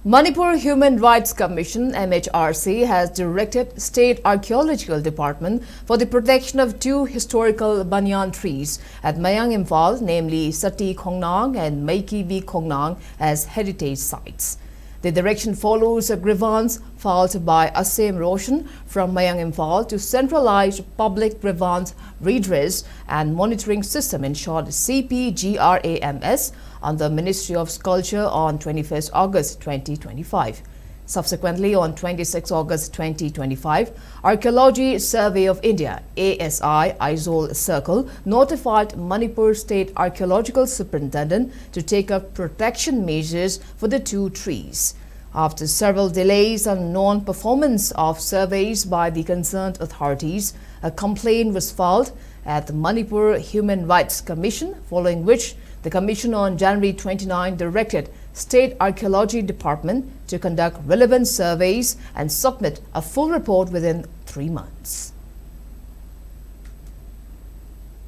Manipur Human Rights Commission (Mhrc) has directed State Archaeological Department for the protection of two historical banyan trees at Imphal, namely Sati Khongnang and Meikibi Khongnang, as heritage sites. The direction follows a grievance filed by Asim Roshan from Imphal to centralize public grievance redress and monitoring system, in short CPGRAMS, on the Ministry of Culture on 21st August 2025. Subsequently, on 26 August 2025, Archaeology Survey of India (ASI) Aizawl Circle notified Manipur State Archaeological Superintendent to take up protection measures for the two trees. After several delays and non-performance of surveys by the concerned authorities, a complaint was filed at the Manipur Human Rights Commission, following which the Commission on January 29 directed State Archaeology Department to conduct relevant surveys and submit a full report within 3 months.